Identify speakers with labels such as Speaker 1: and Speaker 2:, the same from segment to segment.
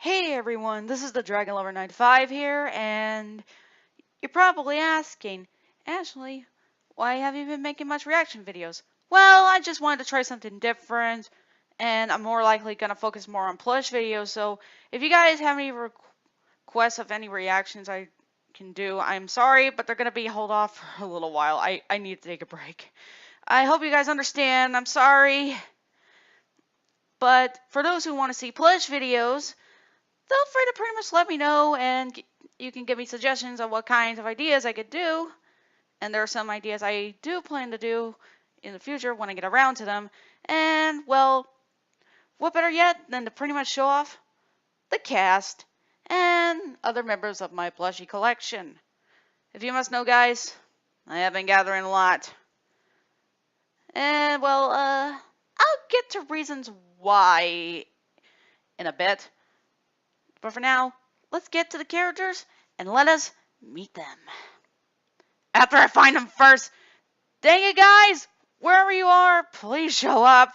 Speaker 1: Hey everyone, this is the Dragon Lover 95 here, and you're probably asking, Ashley, why have you been making much reaction videos? Well, I just wanted to try something different, and I'm more likely going to focus more on plush videos, so if you guys have any requests of any reactions I can do, I'm sorry, but they're going to be held off for a little while. I need to take a break. I hope you guys understand, I'm sorry, but for those who want to see plush videos, feel free to pretty much let me know, and you can give me suggestions on what kinds of ideas I could do. And there are some ideas I do plan to do in the future when I get around to them. And, well, what better yet than to pretty much show off the cast and other members of my plushie collection. If you must know, guys, I have been gathering a lot. And, well, I'll get to reasons why in a bit. But for now, let's get to the characters and let us meet them. After I find them first. Dang it, guys! Wherever you are, please show up.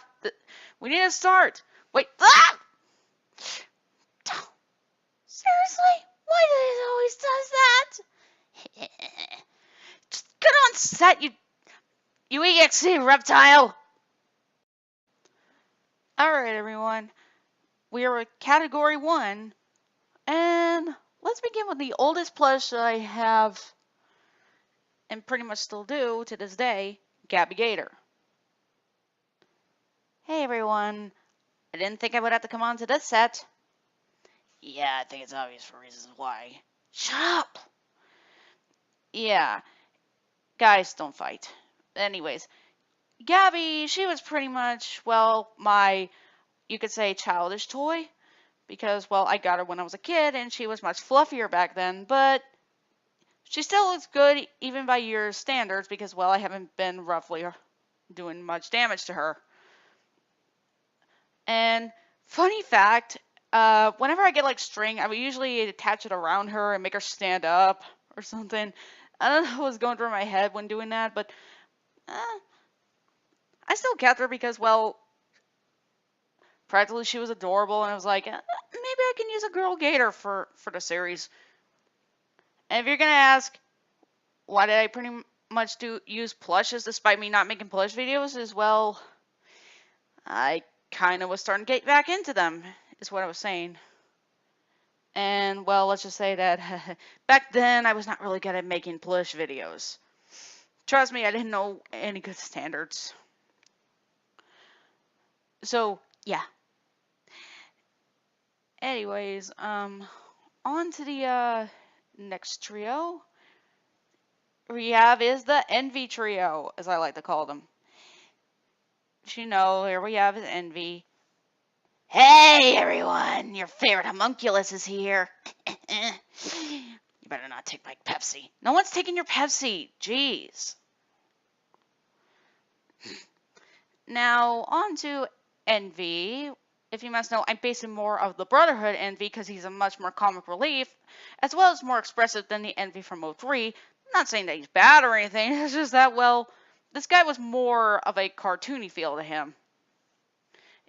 Speaker 1: We need to start. Wait. Ah! Seriously? Why do it always does that? Just get on set, you EXE reptile. Alright, everyone. We are at Category 1. And let's begin with the oldest plush that I have, and pretty much still do to this day, Gabby Gator. Hey everyone, I didn't think I would have to come on to this set. Yeah, I think it's obvious for reasons why. Shut up! Yeah, guys, don't fight. Anyways, Gabby, she was pretty much, well, you could say, childish toy. Because, well, I got her when I was a kid, and she was much fluffier back then, but she still looks good, even by your standards, because, well, I haven't been roughly doing much damage to her. And, funny fact, whenever I get, like, string, I would usually attach it around her and make her stand up or something. I don't know what was going through my head when doing that, but I still kept her because, well, practically she was adorable, and I was like, maybe I can use a girl gator for the series. And if you're going to ask, why did I pretty much use plushes despite me not making plush videos, as well, I kind of was starting to get back into them, is what I was saying. And, well, let's just say that back then I was not really good at making plush videos. Trust me, I didn't know any good standards. So, yeah. Anyways, on to the next trio we have is the Envy Trio, as I like to call them. You know, here we have is Envy. Hey everyone, your favorite homunculus is here. You better not take my Pepsi. No one's taking your Pepsi. Jeez. Now, on to Envy. If you must know, I'm basing more of the Brotherhood Envy because he's a much more comic relief, as well as more expressive than the Envy from 03. I'm not saying that he's bad or anything, it's just that, well, this guy was more of a cartoony feel to him,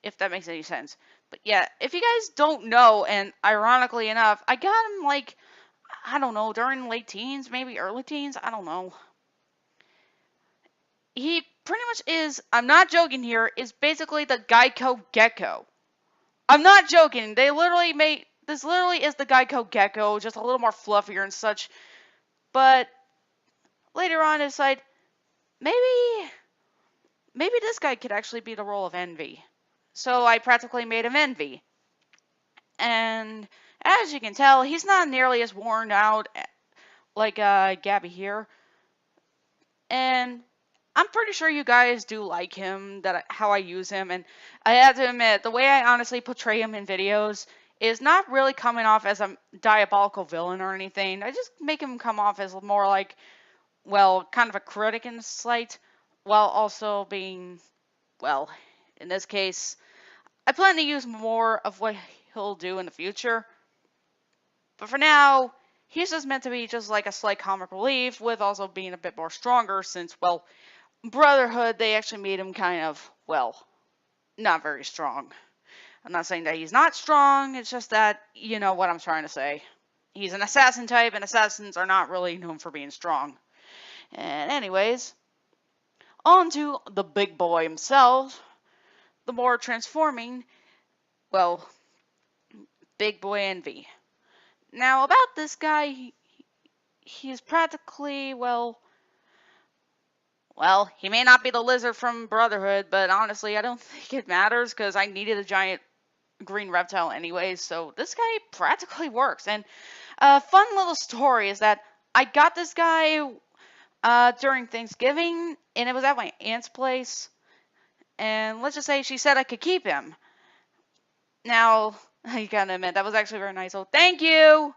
Speaker 1: if that makes any sense. But yeah, if you guys don't know, and ironically enough, I got him, like, I don't know, during late teens, maybe early teens, I don't know. He pretty much is, I'm not joking here, is basically the Geico Gecko. I'm not joking. They literally this literally is the Geico Gecko, just a little more fluffier and such. But later on, I decided maybe this guy could actually be the role of Envy. So I practically made him Envy. And as you can tell, he's not nearly as worn out like Gabby here. And I'm pretty sure you guys do like him, how I use him, and I have to admit, the way I honestly portray him in videos is not really coming off as a diabolical villain or anything. I just make him come off as more like, well, kind of a critic in sight, while also being, well, in this case, I plan to use more of what he'll do in the future. But for now, he's just meant to be just like a slight comic relief, with also being a bit more stronger since, well, Brotherhood, they actually made him kind of, well, not very strong. I'm not saying that he's not strong, it's just that, you know what I'm trying to say. He's an assassin type, and assassins are not really known for being strong. And anyways, on to the big boy himself, the more transforming, well, Big Boy Envy. Now, about this guy, he's practically, well, he may not be the lizard from Brotherhood, but honestly, I don't think it matters because I needed a giant green reptile anyways, so this guy practically works. And a fun little story is that I got this guy during Thanksgiving, and it was at my aunt's place, and let's just say she said I could keep him. Now, you gotta admit, that was actually very nice, so thank you!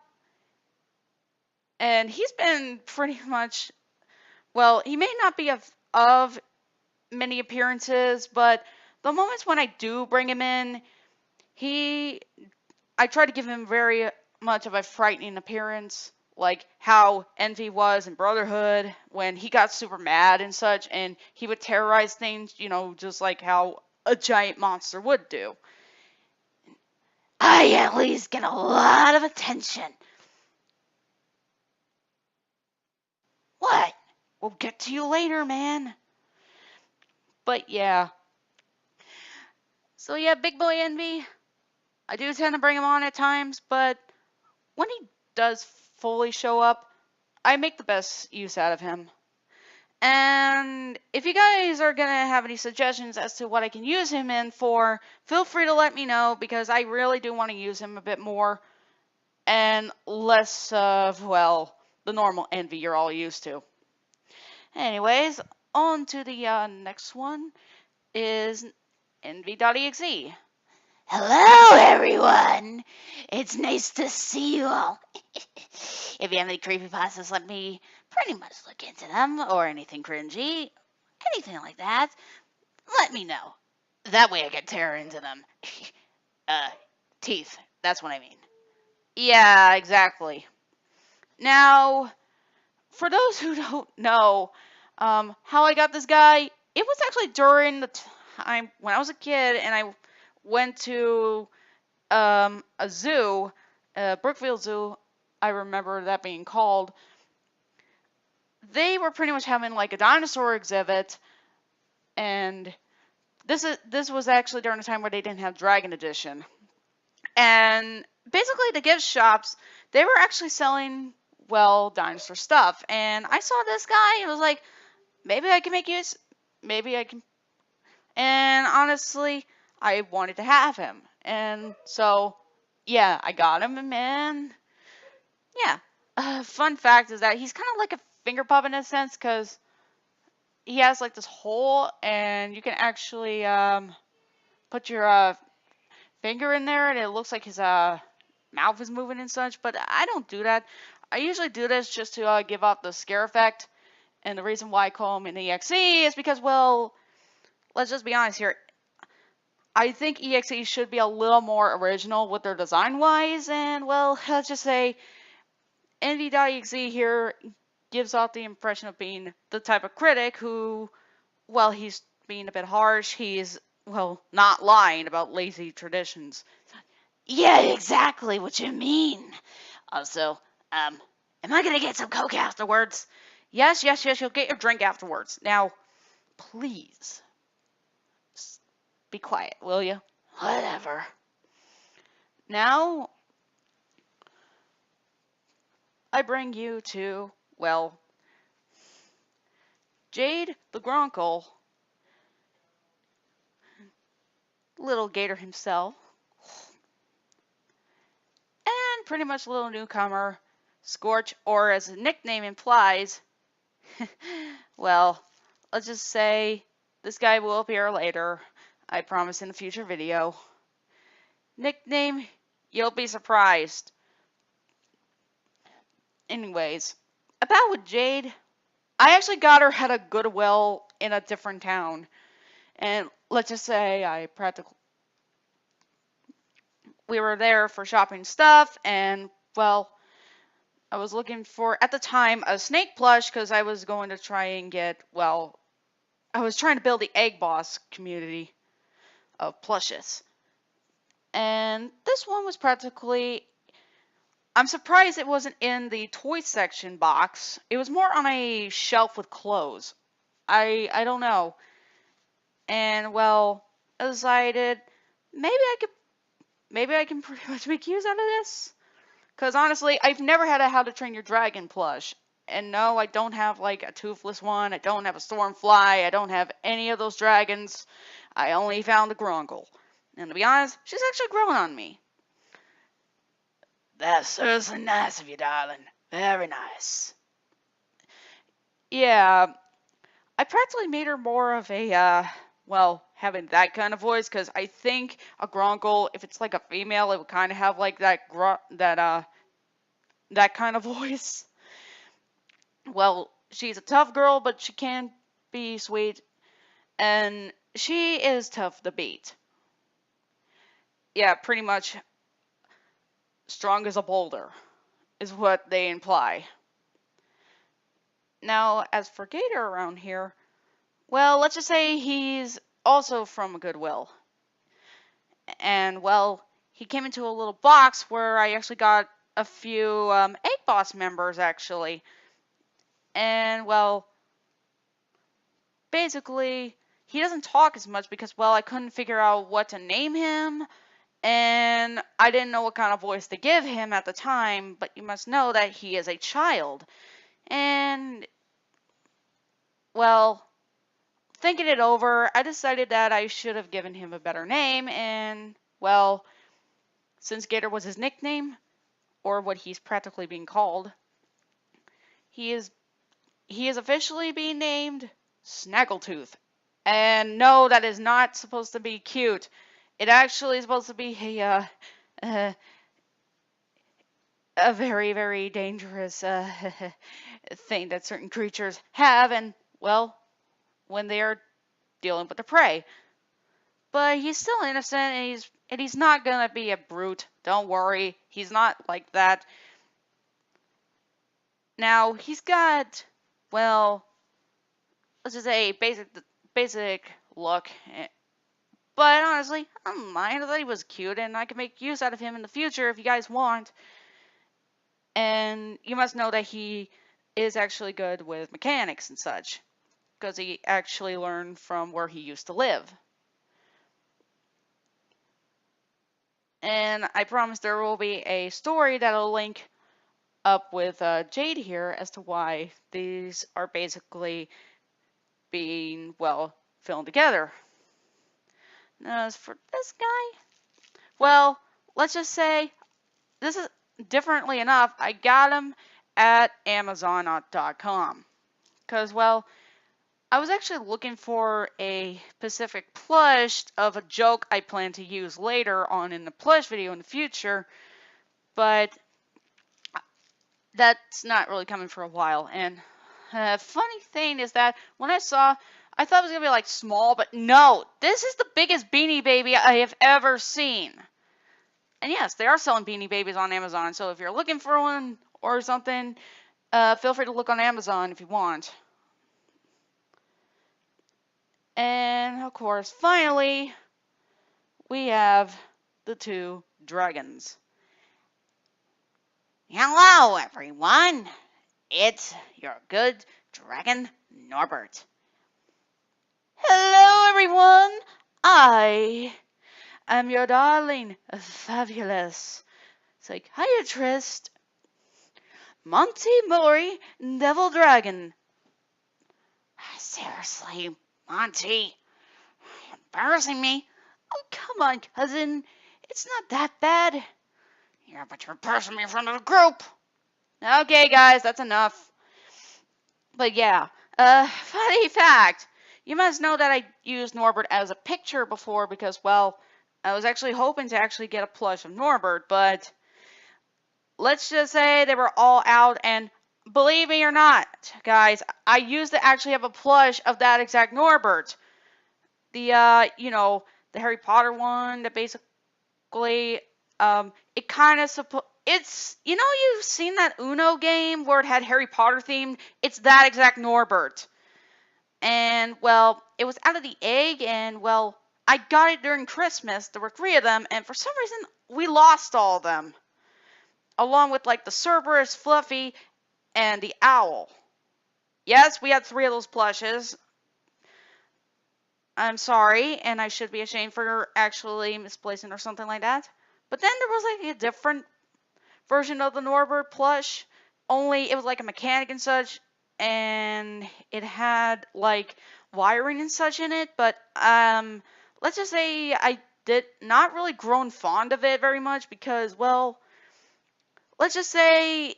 Speaker 1: And he's been pretty much, well, he may not be of many appearances, but the moments when I do bring him in, I try to give him very much of a frightening appearance, like how Envy was in Brotherhood when he got super mad and such, and he would terrorize things, you know, just like how a giant monster would do. I at least get a lot of attention. What? We'll get to you later, man. But yeah. So yeah, Big Boy Envy, I do tend to bring him on at times, but when he does fully show up, I make the best use out of him. And if you guys are going to have any suggestions as to what I can use him in for, feel free to let me know because I really do want to use him a bit more and less of, well, the normal Envy you're all used to. Anyways, on to the next one is Envy.exe. Hello, everyone. It's nice to see you all. If you have any creepypastas, let me pretty much look into them, or anything cringy, anything like that. Let me know. That way I can tear into them. Teeth. That's what I mean. Yeah, exactly. Now, for those who don't know how I got this guy, it was actually during the time when I was a kid and I went to a zoo, Brookfield Zoo, I remember that being called. They were pretty much having like a dinosaur exhibit, and this was actually during a time where they didn't have Dragon Edition. And basically the gift shops, they were actually selling, well, dinosaur stuff. And I saw this guy and was like, maybe I can make use, maybe I can. And honestly, I wanted to have him. And so, yeah, I got him, and man, yeah. Fun fact is that he's kind of like a finger puppet in a sense, because he has like this hole, and you can actually put your finger in there, and it looks like his mouth is moving and such. But I don't do that. I usually do this just to give off the scare effect. And the reason why I call him an EXE is because, well, let's just be honest here. I think EXE should be a little more original with their design-wise, and, well, let's just say Envy.exe here gives off the impression of being the type of critic who, well, he's being a bit harsh, he's, well, not lying about lazy traditions. Yeah, exactly what you mean. Also, am I gonna get some Coke afterwards? Yes, you'll get your drink afterwards. Now, please, be quiet, will you? Whatever. Now, I bring you to, well, Jade the Gronkle, little gator himself, and pretty much little newcomer, Scorch, or as his nickname implies, well, let's just say this guy will appear later, I promise in a future video. Nickname, you'll be surprised. Anyways, about with Jade, I actually got her at a Goodwill in a different town. And let's just say we were there for shopping stuff, and, well, I was looking for, at the time, a snake plush because I was going to try and get, well, I was trying to build the Egg Boss community of plushes. And this one was practically, I'm surprised it wasn't in the toy section box. It was more on a shelf with clothes. I don't know. And well, I decided maybe I can pretty much make use out of this. Cause honestly, I've never had a How to Train Your Dragon plush. And no, I don't have like a toothless one. I don't have a Stormfly. I don't have any of those dragons. I only found a Grunkle. And to be honest, she's actually growing on me. That's seriously nice of you, darling. Very nice. Yeah, I practically made her more of a, well, having that kind of voice, because I think a Grunkle, if it's like a female, it would kind of have like that kind of voice. Well, she's a tough girl, but she can be sweet, and she is tough to beat. Yeah, pretty much strong as a boulder is what they imply. Now, as for Gator around here, well, let's just say he's also from Goodwill. And, well, he came into a little box where I actually got a few Egg Boss members, actually. And, well, basically, he doesn't talk as much because, well, I couldn't figure out what to name him. And I didn't know what kind of voice to give him at the time, but you must know that he is a child. And, well, thinking it over, I decided that I should have given him a better name, and, well, since Gator was his nickname, or what he's practically being called, he is officially being named Snaggletooth. And no, that is not supposed to be cute. It actually is supposed to be a very, very dangerous thing that certain creatures have, and, well, when they are dealing with the prey. But he's still innocent, and he's not gonna be a brute. Don't worry, he's not like that. Now he's got, well, let's just say basic look. But honestly, I don't mind. I thought he was cute, and I can make use out of him in the future if you guys want. And you must know that he is actually good with mechanics and such, because he actually learned from where he used to live. And I promise there will be a story that'll link up with Jade here as to why these are basically being, well, filmed together. Now, as for this guy, well, let's just say this is differently enough. I got him at Amazon.com because, well, I was actually looking for a specific plush of a joke I plan to use later on in the plush video in the future, but that's not really coming for a while. And funny thing is that when I thought it was going to be like small, but no, this is the biggest Beanie Baby I have ever seen. And yes, they are selling Beanie Babies on Amazon, so if you're looking for one or something, feel free to look on Amazon if you want. And of course, finally, we have the two dragons.
Speaker 2: Hello, everyone. It's your good dragon, Norbert.
Speaker 1: Hello, everyone. I am your darling, fabulous. It's like, hiya, Trist. Monty Mori, Devil Dragon.
Speaker 2: Seriously, Monty, embarrassing me.
Speaker 1: Oh, come on, cousin. It's not that bad.
Speaker 2: Yeah, but you're embarrassing me in front of the group.
Speaker 1: Okay, guys, that's enough. But yeah, funny fact. You must know that I used Norbert as a picture before because, well, I was actually hoping to actually get a plush of Norbert, but let's just say they were all out, and believe me or not, guys, I used to actually have a plush of that exact Norbert. The, the Harry Potter one that basically, it kind of it's, you've seen that Uno game where it had Harry Potter themed? It's that exact Norbert. And, well, it was out of the egg, and, well, I got it during Christmas. There were 3 of them, and for some reason, we lost all of them. Along with, like, the Cerberus, Fluffy, and the Owl. Yes, we had 3 of those plushes. I'm sorry, and I should be ashamed for actually misplacing or something like that. But then there was, like, a different version of the Norbert plush, only it was like a mechanic and such, and it had like wiring and such in it. But let's just say I did not really grown fond of it very much because, well, let's just say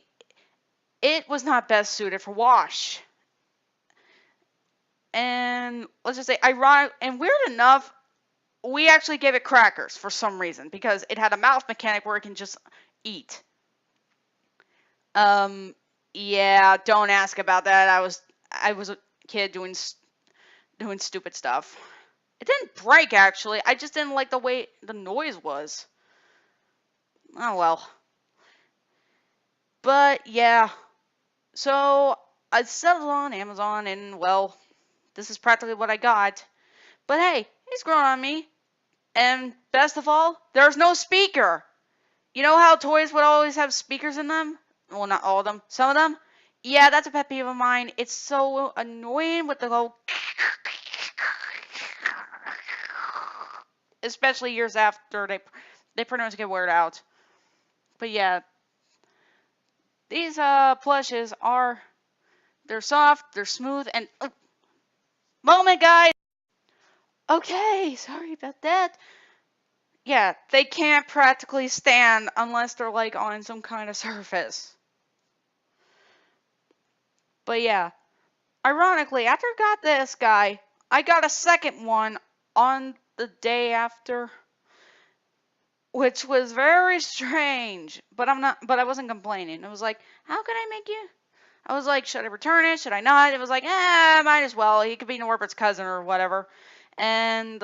Speaker 1: it was not best suited for wash. And let's just say ironic and weird enough, we actually gave it crackers for some reason because it had a mouth mechanic where it can just eat. Yeah, don't ask about that. I was a kid doing stupid stuff. It didn't break actually. I just didn't like the way the noise was. Oh well. But yeah. So I settled on Amazon and well, this is practically what I got. But hey, he's grown on me. And best of all, there's no speaker. You know how toys would always have speakers in them? Well, not all of them. Some of them? Yeah, that's a pet peeve of mine. It's so annoying with the whole... Especially years after they pretty much get weared out. But yeah, these plushes are... They're soft, they're smooth, and... moment, guys! Okay, sorry about that. Yeah, they can't practically stand unless they're like on some kind of surface. But yeah, ironically, after I got this guy, I got a second one on the day after, which was very strange. But I wasn't complaining. It was like, how can I make you? I was like, should I return it? Should I not? It was like, might as well. He could be Norbert's cousin or whatever. And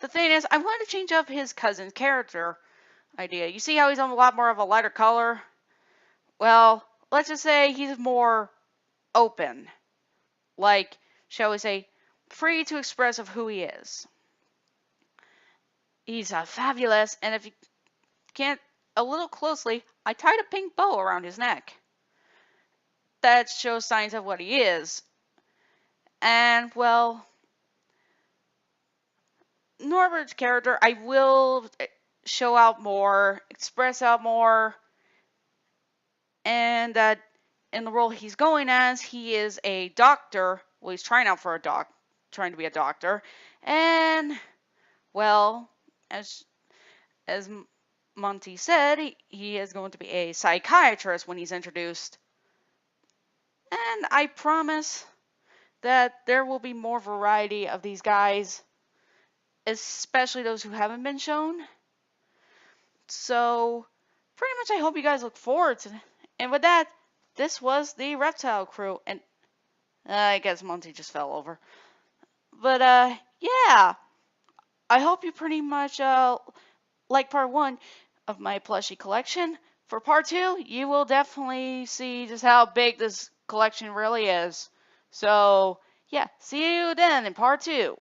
Speaker 1: the thing is, I wanted to change up his cousin's character idea. You see how he's a lot more of a lighter color? Well, let's just say he's more open. Like, shall we say, free to express of who he is. He's fabulous, and if you can't a little closely, I tied a pink bow around his neck. That shows signs of what he is. And, well, Norbert's character, I will show out more, express out more, and that in the role he's going as, he is a doctor. Well, he's trying out for trying to be a doctor, and well, as Monty said, he is going to be a psychiatrist when he's introduced, and I promise that there will be more variety of these guys, especially those who haven't been shown. So, pretty much I hope you guys look forward to it. And with that, this was the Reptile crew, and I guess Monty just fell over. But, yeah, I hope you pretty much, like part 1 of my plushie collection. For part 2, you will definitely see just how big this collection really is. So, yeah, see you then in part 2.